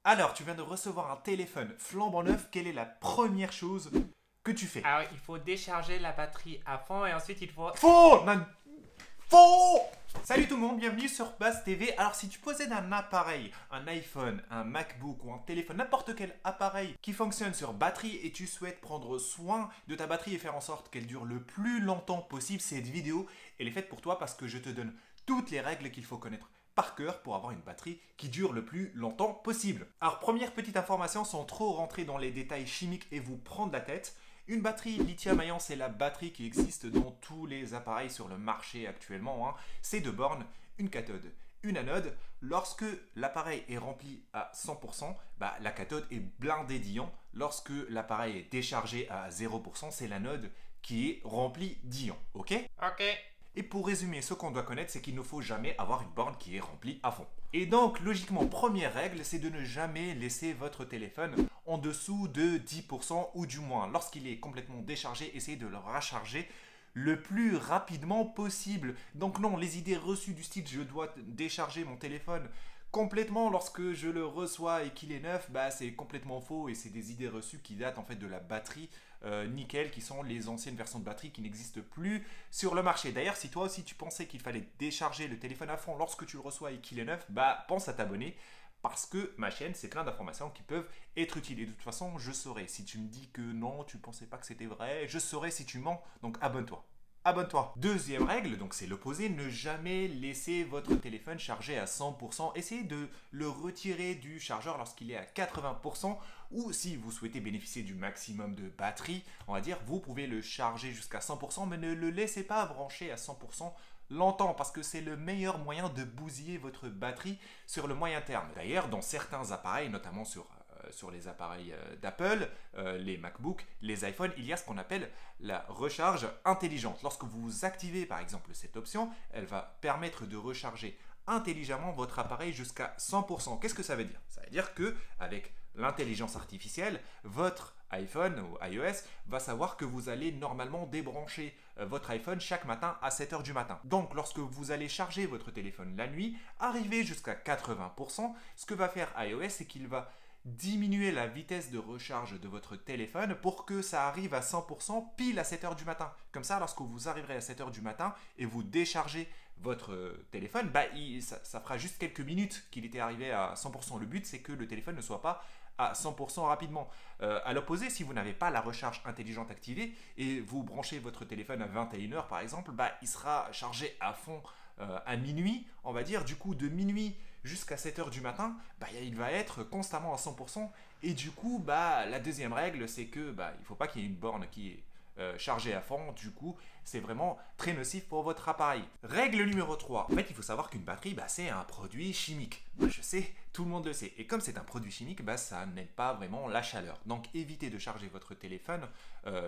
Alors, tu viens de recevoir un téléphone flambant neuf, quelle est la première chose que tu fais? Alors, il faut décharger la batterie à fond et ensuite il faut... Faux! Non, faux! Salut tout le monde, bienvenue sur Buzz TV. Alors si tu possèdes un appareil, un iPhone, un MacBook ou un téléphone, n'importe quel appareil qui fonctionne sur batterie et tu souhaites prendre soin de ta batterie et faire en sorte qu'elle dure le plus longtemps possible, cette vidéo, elle est faite pour toi parce que je te donne toutes les règles qu'il faut connaître par cœur pour avoir une batterie qui dure le plus longtemps possible. Alors première petite information, sans trop rentrer dans les détails chimiques et vous prendre la tête, une batterie lithium-ion, c'est la batterie qui existe dans tous les appareils sur le marché actuellement. C'est deux bornes, une cathode, une anode. Lorsque l'appareil est rempli à 100%, la cathode est blindée d'ions. Lorsque l'appareil est déchargé à 0%, c'est l'anode qui est remplie d'ions. Ok? Ok. Et pour résumer, ce qu'on doit connaître, c'est qu'il ne faut jamais avoir une borne qui est remplie à fond. Et donc, logiquement, première règle, c'est de ne jamais laisser votre téléphone en dessous de 10% ou du moins. Lorsqu'il est complètement déchargé, essayez de le recharger le plus rapidement possible. Donc non, les idées reçues du style « je dois décharger mon téléphone » complètement lorsque je le reçois et qu'il est neuf, c'est complètement faux et c'est des idées reçues qui datent en fait de la batterie nickel, qui sont les anciennes versions de batterie qui n'existent plus sur le marché. D'ailleurs, si toi aussi tu pensais qu'il fallait décharger le téléphone à fond lorsque tu le reçois et qu'il est neuf, pense à t'abonner parce que ma chaîne, c'est plein d'informations qui peuvent être utiles. Et de toute façon, je saurai. Si tu me dis que non, tu pensais pas que c'était vrai, je saurai si tu mens. Donc abonne-toi. Abonne-toi. Deuxième règle, donc c'est l'opposé, ne jamais laisser votre téléphone chargé à 100%. Essayez de le retirer du chargeur lorsqu'il est à 80%, ou si vous souhaitez bénéficier du maximum de batterie, on va dire, vous pouvez le charger jusqu'à 100%, mais ne le laissez pas brancher à 100% longtemps parce que c'est le meilleur moyen de bousiller votre batterie sur le moyen terme. D'ailleurs, dans certains appareils, notamment sur les appareils d'Apple, les MacBooks, les iPhones, il y a ce qu'on appelle la recharge intelligente. Lorsque vous activez par exemple cette option, elle va permettre de recharger intelligemment votre appareil jusqu'à 100%. Qu'est-ce que ça veut dire? Ça veut dire que avec l'intelligence artificielle, votre iPhone ou iOS va savoir que vous allez normalement débrancher votre iPhone chaque matin à 7 heures du matin. Donc lorsque vous allez charger votre téléphone la nuit, arriver jusqu'à 80%, ce que va faire iOS, c'est qu'il va diminuer la vitesse de recharge de votre téléphone pour que ça arrive à 100% pile à 7 heures du matin. Comme ça, lorsque vous arriverez à 7 heures du matin et vous déchargez votre téléphone, ça fera juste quelques minutes qu'il était arrivé à 100%. Le but, c'est que le téléphone ne soit pas à 100% rapidement. À l'opposé, si vous n'avez pas la recharge intelligente activée et vous branchez votre téléphone à 21 heures par exemple, il sera chargé à fond à minuit, on va dire. Du coup, de minuit jusqu'à 7 heures du matin, il va être constamment à 100%. Et du coup, la deuxième règle, c'est que il ne faut pas qu'il y ait une borne qui est chargée à fond. Du coup, c'est vraiment très nocif pour votre appareil. Règle numéro 3. En fait, il faut savoir qu'une batterie, c'est un produit chimique. Je sais, tout le monde le sait. Et comme c'est un produit chimique, ça n'aide pas vraiment la chaleur. Donc, évitez de charger votre téléphone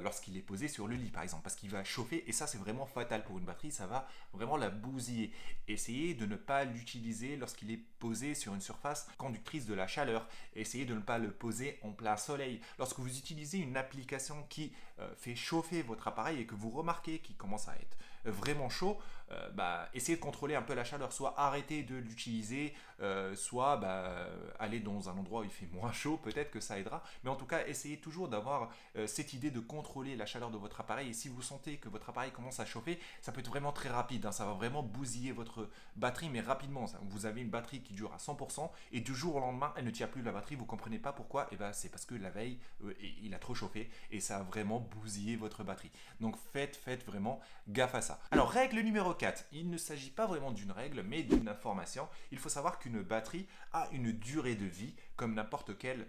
lorsqu'il est posé sur le lit, par exemple, parce qu'il va chauffer. Et ça, c'est vraiment fatal pour une batterie. Ça va vraiment la bousiller. Essayez de ne pas l'utiliser lorsqu'il est posé sur une surface conductrice de la chaleur. Essayez de ne pas le poser en plein soleil. Lorsque vous utilisez une application qui fait chauffer votre appareil et que vous remarquez qu'il commence à être vraiment chaud, essayez de contrôler un peu la chaleur. Soit arrêtez de l'utiliser, soit aller dans un endroit où il fait moins chaud, peut-être que ça aidera. Mais en tout cas, essayez toujours d'avoir cette idée de contrôler la chaleur de votre appareil. Et si vous sentez que votre appareil commence à chauffer, ça peut être vraiment très rapide. Ça va vraiment bousiller votre batterie, mais rapidement. Vous avez une batterie qui dure à 100% et du jour au lendemain, elle ne tient plus la batterie. Vous ne comprenez pas pourquoi? C'est parce que la veille, il a trop chauffé et ça a vraiment bousillé votre batterie. Donc faites vraiment gaffe à ça. Alors, règle numéro 4. Il ne s'agit pas vraiment d'une règle, mais d'une information. Il faut savoir qu'une batterie a une durée de vie comme n'importe quel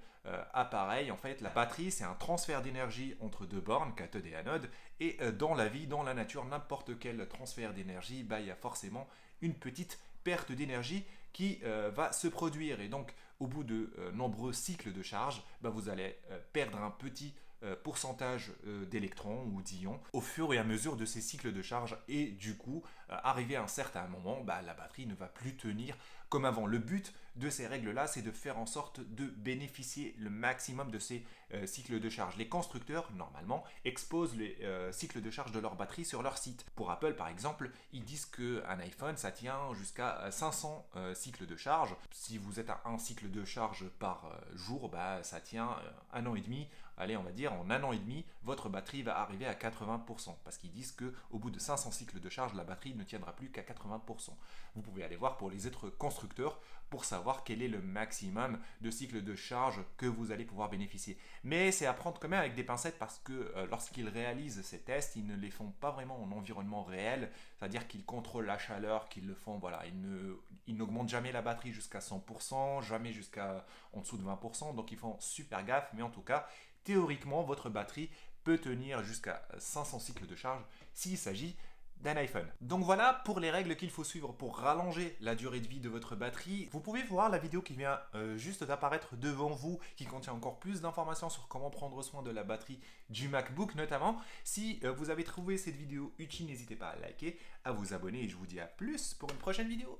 appareil. En fait, la batterie, c'est un transfert d'énergie entre deux bornes, cathode et anode. Et dans la vie, dans la nature, n'importe quel transfert d'énergie, il y a forcément une petite perte d'énergie qui va se produire. Et donc, au bout de nombreux cycles de charge, vous allez perdre un petit pourcentage d'électrons ou d'ions au fur et à mesure de ces cycles de charge et du coup arrivé à un certain moment la batterie ne va plus tenir comme avant. Le but de ces règles-là, c'est de faire en sorte de bénéficier le maximum de ces cycles de charge. Les constructeurs, normalement, exposent les cycles de charge de leur batterie sur leur site. Pour Apple, par exemple, ils disent qu'un iPhone, ça tient jusqu'à 500 cycles de charge. Si vous êtes à un cycle de charge par jour, bah, ça tient un an et demi. Allez, on va dire, en un an et demi, votre batterie va arriver à 80%. Parce qu'ils disent qu'au bout de 500 cycles de charge, la batterie ne tiendra plus qu'à 80%. Vous pouvez aller voir pour les autres constructeurs pour savoir quel est le maximum de cycles de charge que vous allez pouvoir bénéficier. Mais c'est à prendre quand même avec des pincettes parce que lorsqu'ils réalisent ces tests, ils ne les font pas vraiment en environnement réel, c'est-à-dire qu'ils contrôlent la chaleur, qu'ils le font, voilà, ils n'augmentent jamais la batterie jusqu'à 100%, jamais jusqu'à en dessous de 20%, donc ils font super gaffe, mais en tout cas, théoriquement, votre batterie peut tenir jusqu'à 500 cycles de charge s'il s'agit d'un iPhone. Donc voilà pour les règles qu'il faut suivre pour rallonger la durée de vie de votre batterie. Vous pouvez voir la vidéo qui vient juste d'apparaître devant vous, qui contient encore plus d'informations sur comment prendre soin de la batterie du MacBook notamment. Si vous avez trouvé cette vidéo utile, n'hésitez pas à liker, à vous abonner et je vous dis à plus pour une prochaine vidéo.